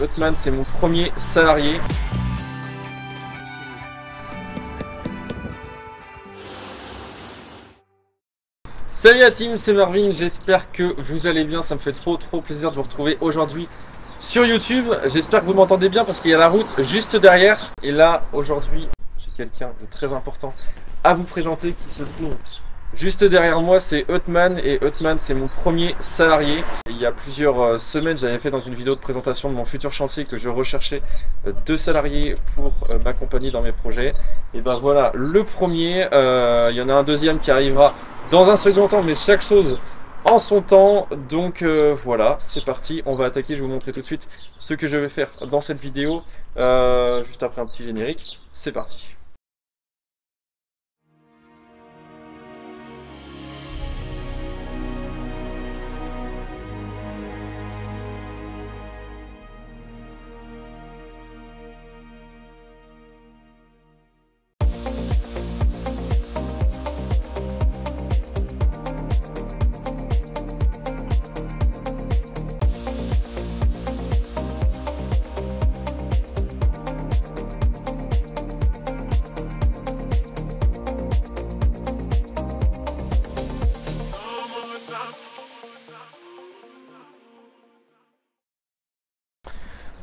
Hotman, c'est mon premier salarié. Salut la team, c'est Marvin, j'espère que vous allez bien, ça me fait trop plaisir de vous retrouver aujourd'hui sur YouTube. J'espère que vous m'entendez bien parce qu'il y a la route juste derrière. Et là, aujourd'hui, j'ai quelqu'un de très important à vous présenter qui se trouve juste derrière moi, c'est Hotman. Et Hotman, c'est mon premier salarié. Il y a plusieurs semaines, j'avais fait dans une vidéo de présentation de mon futur chantier que je recherchais 2 salariés pour m'accompagner dans mes projets. Et ben voilà, le premier, il y en a un deuxième qui arrivera dans un second temps, mais chaque chose en son temps. Donc voilà, c'est parti, on va attaquer. Je vais vous montrer tout de suite ce que je vais faire dans cette vidéo, juste après un petit générique. C'est parti.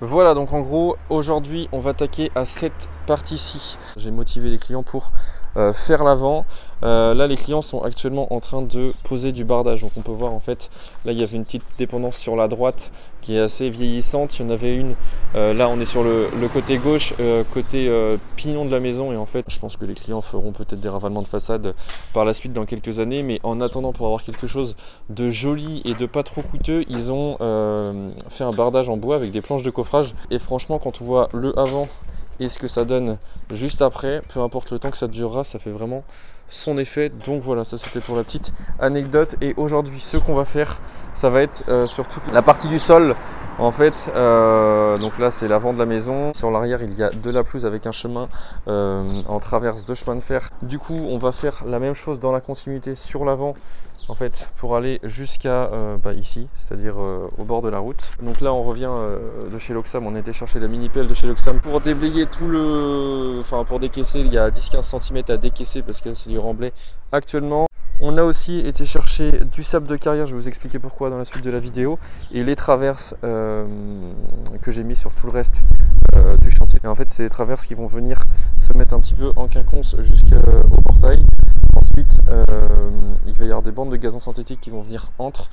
Voilà, donc en gros, aujourd'hui, on va attaquer à cette partie-ci. J'ai motivé les clients pour faire l'avant. Là, les clients sont actuellement en train de poser du bardage. Donc on peut voir en fait, là, il y avait une petite dépendance sur la droite qui est assez vieillissante. Il y en avait une, là, on est sur le côté gauche, côté pignon de la maison. Et en fait, je pense que les clients feront peut-être des ravalements de façade par la suite dans quelques années. Mais en attendant, pour avoir quelque chose de joli et de pas trop coûteux, ils ont fait un bardage en bois avec des planches de coffrage. Et franchement, quand on voit le avant et ce que ça donne juste après, peu importe le temps que ça durera, ça fait vraiment son effet. Donc voilà, ça c'était pour la petite anecdote. Et aujourd'hui, ce qu'on va faire, ça va être sur toute la partie du sol. En fait, donc là c'est l'avant de la maison. Sur l'arrière, il y a de la pelouse avec un chemin en traverse de chemin de fer. Du coup, on va faire la même chose dans la continuité sur l'avant, en fait, pour aller jusqu'à ici, c'est-à-dire au bord de la route. Donc là, on revient de chez Loxam. On était chercher la mini pelle de chez Loxam pour déblayer tout le... Enfin, pour décaisser, il y a 10-15 cm à décaisser parce que c'est du remblai actuellement. On a aussi été chercher du sable de carrière, je vais vous expliquer pourquoi dans la suite de la vidéo, et les traverses que j'ai mis sur tout le reste du chantier. Et en fait, c'est les traverses qui vont venir se mettre un petit peu en quinconce jusqu'au portail. Ensuite, il va y avoir des bandes de gazon synthétique qui vont venir entre.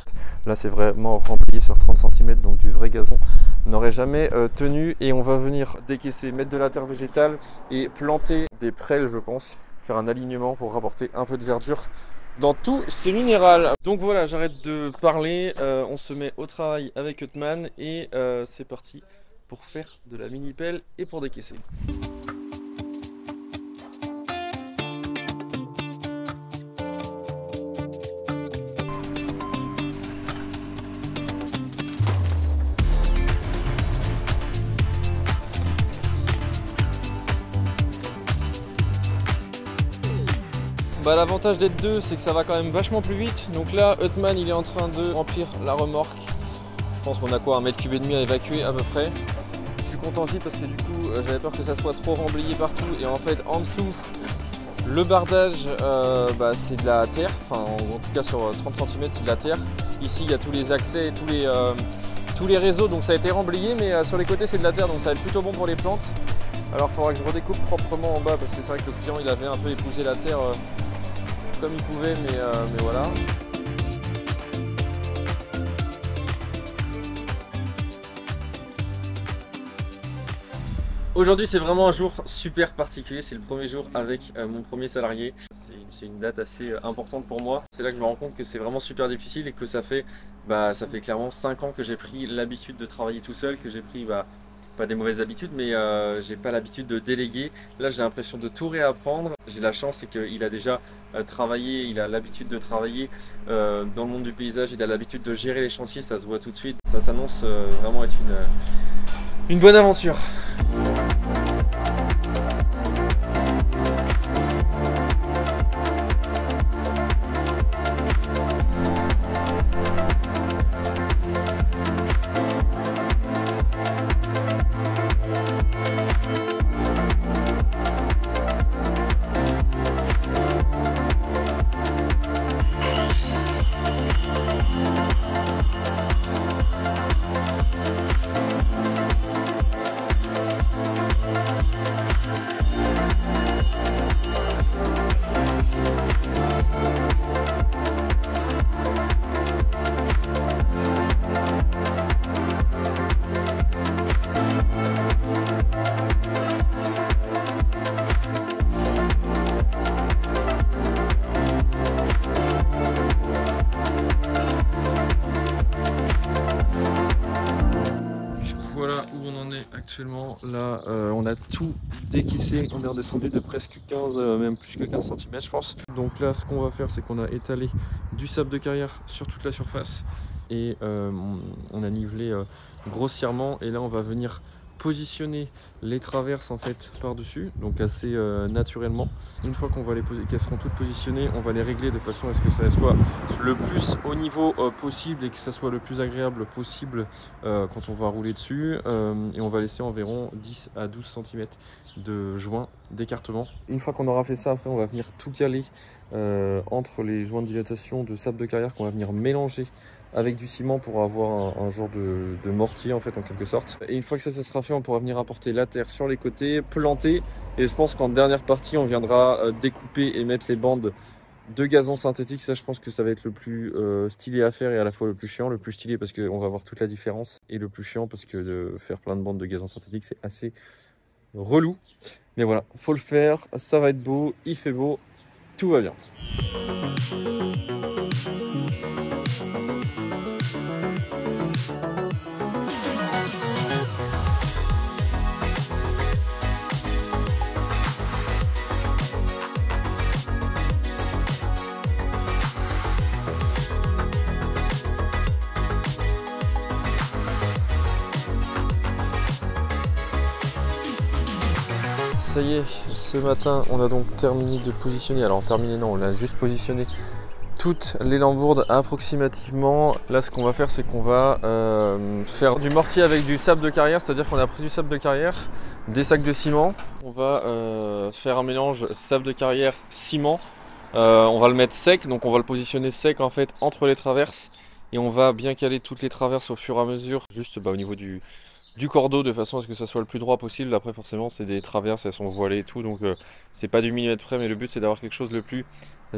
Là, c'est vraiment rempli sur 30 cm, donc du vrai gazon n'aurait jamais tenu. Et on va venir décaisser, mettre de la terre végétale et planter des prêles, je pense, faire un alignement pour rapporter un peu de verdure dans tous ces minérales. Donc voilà, j'arrête de parler, on se met au travail avec Hotman et c'est parti pour faire de la mini pelle et pour décaisser. L'avantage d'être deux, c'est que ça va quand même vachement plus vite. Donc là, Hotman, il est en train de remplir la remorque. Je pense qu'on a quoi, 1,5 m à évacuer à peu près. Je suis content aussi parce que du coup, j'avais peur que ça soit trop remblayé partout. Et en fait, en dessous, le bardage, c'est de la terre. Enfin, en tout cas, sur 30 cm, c'est de la terre. Ici, il y a tous les accès, tous les réseaux. Donc ça a été remblayé, mais sur les côtés, c'est de la terre. Donc ça va être plutôt bon pour les plantes. Alors, il faudra que je redécoupe proprement en bas parce que c'est vrai que le client, il avait un peu épousé la terre comme il pouvait, mais voilà. Aujourd'hui, c'est vraiment un jour super particulier. C'est le premier jour avec mon premier salarié. C'est une date assez importante pour moi. C'est là que je me rends compte que c'est vraiment super difficile et que ça fait clairement 5 ans que j'ai pris l'habitude de travailler tout seul, que j'ai pris pas des mauvaises habitudes, mais j'ai pas l'habitude de déléguer. Là, j'ai l'impression de tout réapprendre. J'ai la chance, c'est qu'il a déjà travaillé, il a l'habitude de travailler dans le monde du paysage, il a l'habitude de gérer les chantiers, ça se voit tout de suite. Ça s'annonce vraiment être une bonne aventure. actuellement là on a tout décaissé, on est redescendu de presque 15, même plus que 15 cm je pense. Donc là ce qu'on va faire c'est qu'on a étalé du sable de carrière sur toute la surface et on a nivelé grossièrement, et là on va venir positionner les traverses en fait par dessus, donc assez naturellement. Une fois qu'on va les poser, qu'elles seront toutes positionnées, on va les régler de façon à ce que ça soit le plus haut niveau possible et que ça soit le plus agréable possible quand on va rouler dessus, et on va laisser environ 10 à 12 cm de joints d'écartement. Une fois qu'on aura fait ça, après on va venir tout caler entre les joints de dilatation de sable de carrière qu'on va venir mélanger avec du ciment pour avoir un genre de mortier en fait en quelque sorte. Et une fois que ça sera fait, on pourra venir apporter la terre sur les côtés, planter, et je pense qu'en dernière partie on viendra découper et mettre les bandes de gazon synthétique. Ça je pense que ça va être le plus stylé à faire et à la fois le plus chiant. Le plus stylé parce qu'on va voir toute la différence, et le plus chiant parce que de faire plein de bandes de gazon synthétique c'est assez relou. Mais voilà, faut le faire, ça va être beau, il fait beau, tout va bien. Ça y est, ce matin on a donc terminé de positionner, alors terminé non, on a juste positionné toutes les lambourdes approximativement. Là ce qu'on va faire c'est qu'on va faire du mortier avec du sable de carrière, c'est-à-dire qu'on a pris du sable de carrière, des sacs de ciment, on va faire un mélange sable de carrière ciment, on va le mettre sec, donc on va le positionner sec en fait entre les traverses, et on va bien caler toutes les traverses au fur et à mesure, juste au niveau du cordeau, de façon à ce que ça soit le plus droit possible. Après forcément c'est des traverses, elles sont voilées et tout, donc c'est pas du millimètre près, mais le but c'est d'avoir quelque chose le plus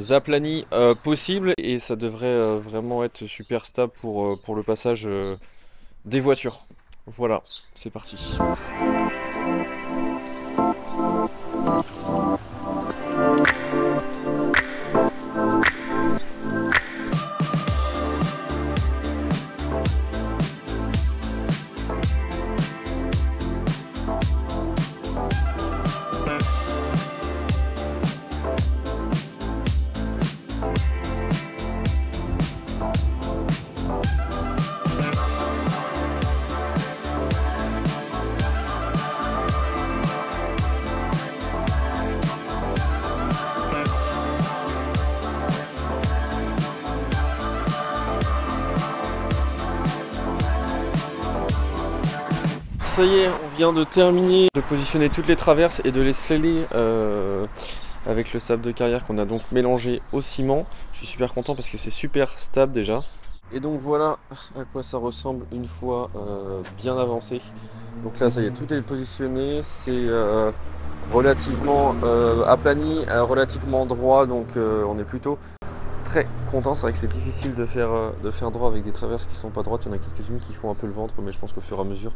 aplani possible, et ça devrait vraiment être super stable pour le passage des voitures. Voilà, c'est parti. Ça y est, on vient de terminer de positionner toutes les traverses et de les sceller avec le sable de carrière qu'on a donc mélangé au ciment. Je suis super content parce que c'est super stable déjà. Et donc voilà à quoi ça ressemble une fois bien avancé. Donc là ça y est, tout est positionné, c'est relativement aplani, relativement droit, donc on est plutôt très content. C'est vrai que c'est difficile de faire droit avec des traverses qui sont pas droites. Il y en a quelques-unes qui font un peu le ventre, mais je pense qu'au fur et à mesure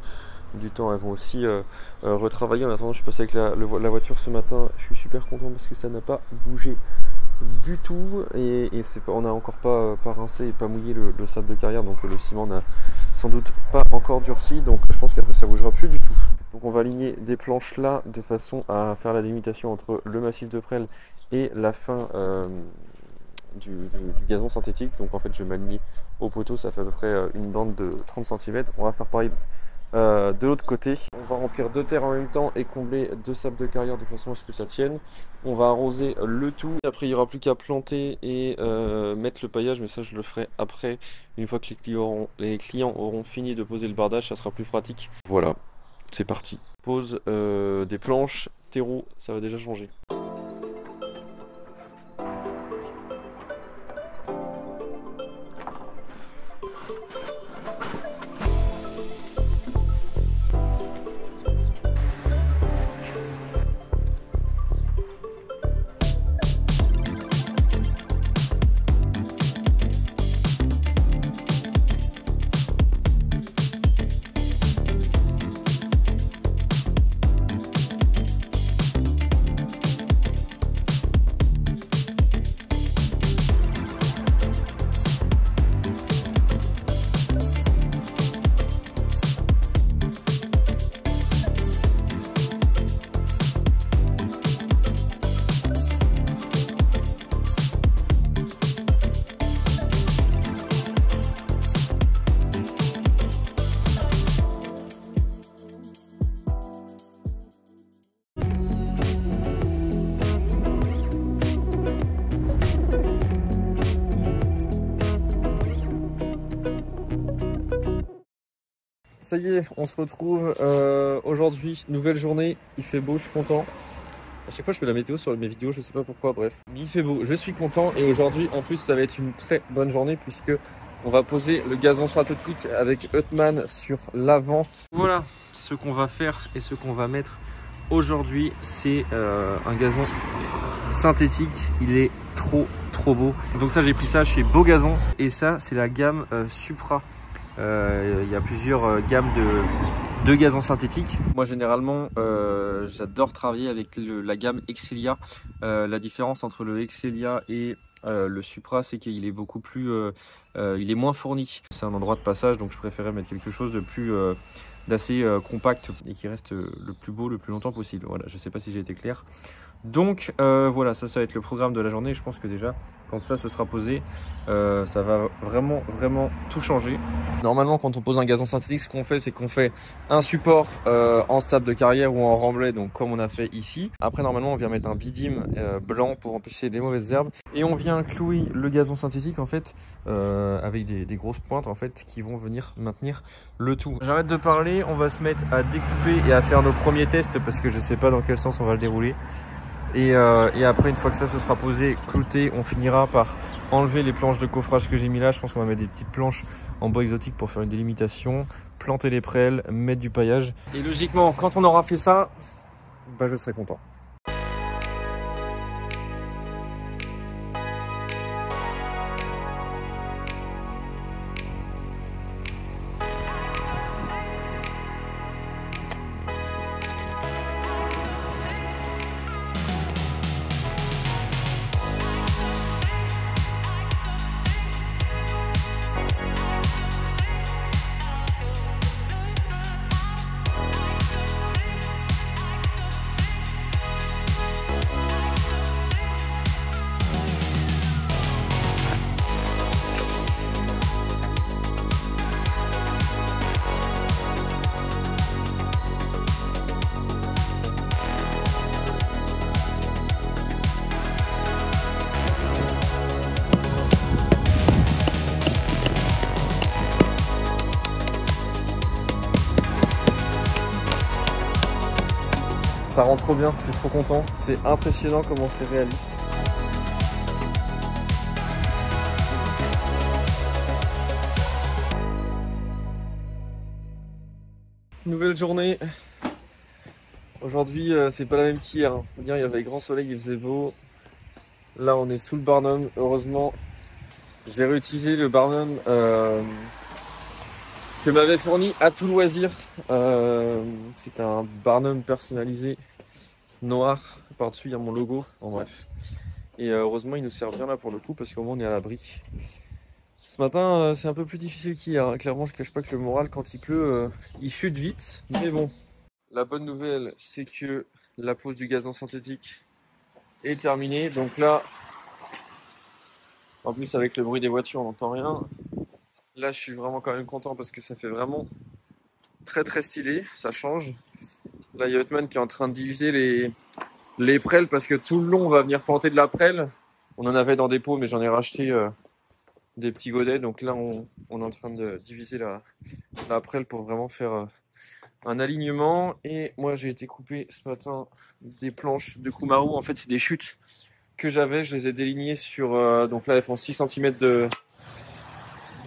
du temps elles vont aussi retravailler. En attendant, je suis passé avec la voiture ce matin, je suis super content parce que ça n'a pas bougé du tout, et on n'a encore pas rincé et pas mouillé le sable de carrière, donc le ciment n'a sans doute pas encore durci, donc je pense qu'après ça bougera plus du tout. Donc on va aligner des planches là de façon à faire la délimitation entre le massif de prêle et la fin du gazon synthétique. Donc en fait je vais m'aligner au poteau, ça fait à peu près une bande de 30 cm. On va faire pareil de l'autre côté. On va remplir deux terres en même temps et combler deux sables de carrière de façon à ce que ça tienne. On va arroser le tout. Après il n'y aura plus qu'à planter et mettre le paillage, mais ça je le ferai après, une fois que les clients auront fini de poser le bardage, ça sera plus pratique. Voilà, c'est parti. Pose des planches, terreau, ça va déjà changer. Ça y est, on se retrouve aujourd'hui, nouvelle journée, il fait beau, je suis content. À chaque fois je fais la météo sur mes vidéos, je sais pas pourquoi, bref. Mais il fait beau, je suis content et aujourd'hui en plus ça va être une très bonne journée puisque on va poser le gazon synthétique avec Huttman sur l'avant. Voilà ce qu'on va faire et ce qu'on va mettre aujourd'hui, c'est un gazon synthétique, il est trop beau. Donc ça j'ai pris ça chez Beau Gazon et ça c'est la gamme Supra. Il y a plusieurs gammes de gazon synthétique. Moi généralement j'adore travailler avec la gamme Excelia. La différence entre le Excelia et le Supra, c'est qu'il est beaucoup plus il est moins fourni. C'est un endroit de passage, donc je préférais mettre quelque chose de plus d'assez compact et qui reste le plus beau le plus longtemps possible. Voilà, je sais pas si j'ai été clair. Donc voilà, ça va être le programme de la journée. Je pense que déjà quand ça se sera posé, ça va vraiment tout changer. Normalement quand on pose un gazon synthétique, ce qu'on fait, c'est qu'on fait un support en sable de carrière ou en remblai, donc comme on a fait ici. Après normalement on vient mettre un bidim blanc pour empêcher les mauvaises herbes et on vient clouer le gazon synthétique en fait avec des grosses pointes en fait qui vont venir maintenir le tout. J'arrête de parler, on va se mettre à découper et à faire nos premiers tests parce que je sais pas dans quel sens on va le dérouler. Et après, une fois que ça se sera posé, clouté, on finira par enlever les planches de coffrage que j'ai mis là. Je pense qu'on va mettre des petites planches en bois exotique pour faire une délimitation, planter les prêles, mettre du paillage. Et logiquement, quand on aura fait ça, bah, je serai content. Ça rend trop bien, je suis trop content. C'est impressionnant comment c'est réaliste. Nouvelle journée. Aujourd'hui, c'est pas la même qu'hier. Hier, il y avait grand soleil, il faisait beau. Là, on est sous le Barnum. Heureusement, j'ai réutilisé le Barnum que m'avait fourni à tout loisir. C'est un Barnum personnalisé noir. Par-dessus, il y a mon logo. En bref. Et heureusement, il nous sert bien là pour le coup parce qu'au moins on est à l'abri. Ce matin, c'est un peu plus difficile qu'hier. Clairement, je cache pas que le moral, quand il pleut, il chute vite. Mais bon, la bonne nouvelle, c'est que la pose du gazon synthétique est terminée. Donc là, en plus avec le bruit des voitures, on n'entend rien. Là, je suis vraiment quand même content parce que ça fait vraiment très stylé. Ça change. Là, il y a Huttman qui est en train de diviser les prêles parce que tout le long, on va venir planter de la prêle. On en avait dans des pots, mais j'en ai racheté des petits godets. Donc là, on est en train de diviser la prêle pour vraiment faire un alignement. Et moi, j'ai été couper ce matin des planches de Kumaru. En fait, c'est des chutes que j'avais. Je les ai délignées sur... donc là, elles font 6 cm de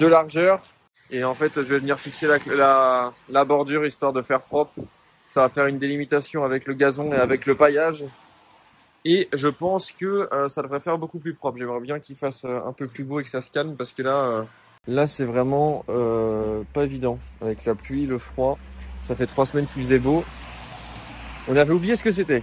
largeur. Et en fait, je vais venir fixer la bordure histoire de faire propre. Ça va faire une délimitation avec le gazon et avec le paillage. Et je pense que ça devrait faire beaucoup plus propre. J'aimerais bien qu'il fasse un peu plus beau et que ça se calme parce que là c'est vraiment pas évident. Avec la pluie, le froid, ça fait 3 semaines qu'il faisait beau. On avait oublié ce que c'était.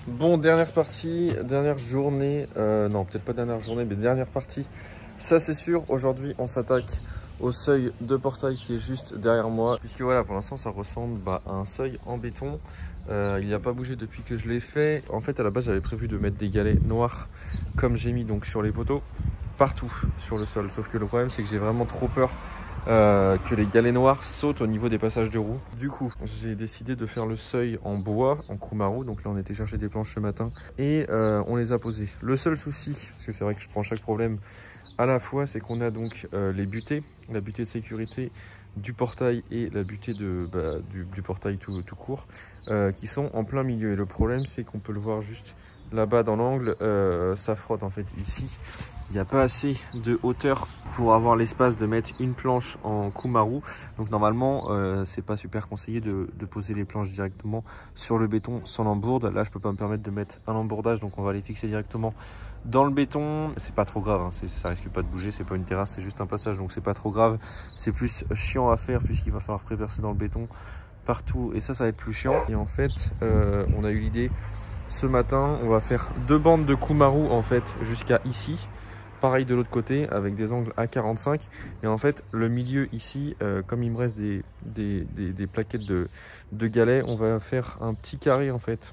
Bon, dernière partie, dernière journée, non peut-être pas dernière journée mais dernière partie, ça c'est sûr. Aujourd'hui on s'attaque au seuil de portail qui est juste derrière moi, puisque voilà, pour l'instant ça ressemble à un seuil en béton. Il n'a pas bougé depuis que je l'ai fait. En fait à la base j'avais prévu de mettre des galets noirs comme j'ai mis donc sur les poteaux partout sur le sol, sauf que le problème c'est que j'ai vraiment trop peur que les galets noirs sautent au niveau des passages de roues. Du coup j'ai décidé de faire le seuil en bois, en Kumaru. Donc là on était chercher des planches ce matin et on les a posées. Le seul souci, parce que c'est vrai que je prends chaque problème à la fois, c'est qu'on a donc les butées, la butée de sécurité du portail et la butée du portail tout court qui sont en plein milieu. Et le problème c'est qu'on peut le voir juste là-bas dans l'angle, ça frotte en fait ici. Il n'y a pas assez de hauteur pour avoir l'espace de mettre une planche en Kumaru. Donc normalement, c'est pas super conseillé de poser les planches directement sur le béton sans l'embourde. Là, je peux pas me permettre de mettre un embordage, donc on va les fixer directement dans le béton. C'est pas trop grave, hein. Ça risque pas de bouger, c'est pas une terrasse, c'est juste un passage, donc c'est pas trop grave. C'est plus chiant à faire puisqu'il va falloir prépercer dans le béton partout et ça va être plus chiant. Et en fait, on a eu l'idée ce matin, on va faire 2 bandes de Kumaru en fait jusqu'à ici. Pareil de l'autre côté avec des angles à 45 et en fait le milieu ici comme il me reste des plaquettes de galets, on va faire un petit carré en fait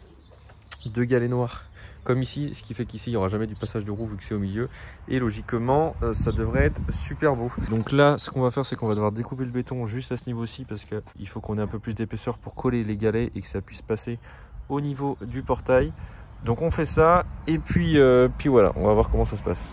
de galets noirs comme ici, ce qui fait qu'ici il n'y aura jamais du passage de roue vu que c'est au milieu et logiquement ça devrait être super beau. Donc là ce qu'on va faire c'est qu'on va devoir découper le béton juste à ce niveau-ci parce qu'il faut qu'on ait un peu plus d'épaisseur pour coller les galets et que ça puisse passer au niveau du portail. Donc on fait ça et puis voilà, on va voir comment ça se passe.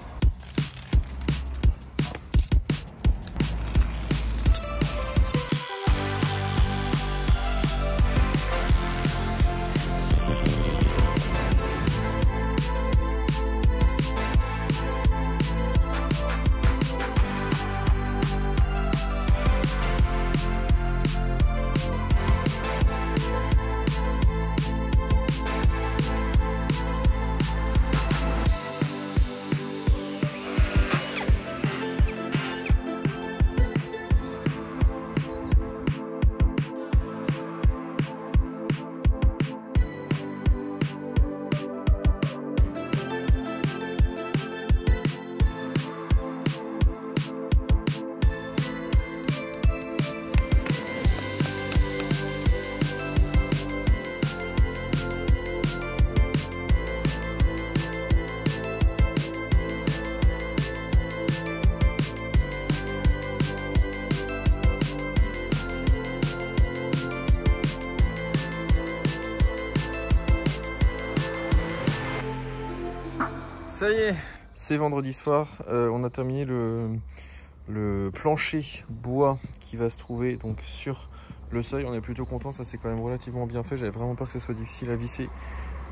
Ça y est, c'est vendredi soir, on a terminé le plancher bois qui va se trouver donc sur le seuil. On est plutôt content, ça c'est quand même relativement bien fait. J'avais vraiment peur que ce soit difficile à visser,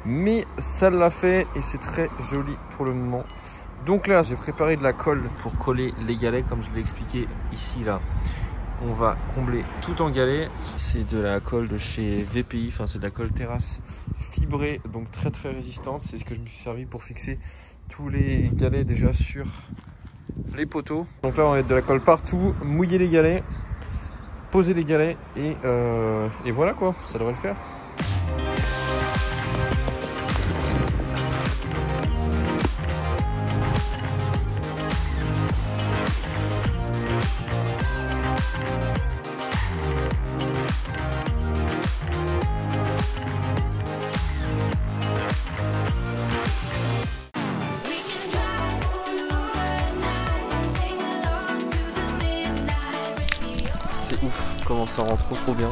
mais ça l'a fait et c'est très joli pour le moment. Donc là, j'ai préparé de la colle pour coller les galets, comme je l'ai expliqué ici là. On va combler tout en galets. C'est de la colle de chez VPI, enfin c'est de la colle terrasse fibrée, donc très résistante. C'est ce que je me suis servi pour fixer tous les galets déjà sur les poteaux. Donc là on va mettre de la colle partout, mouiller les galets, poser les galets et voilà quoi, ça devrait le faire. C'est ouf comment ça rend trop bien.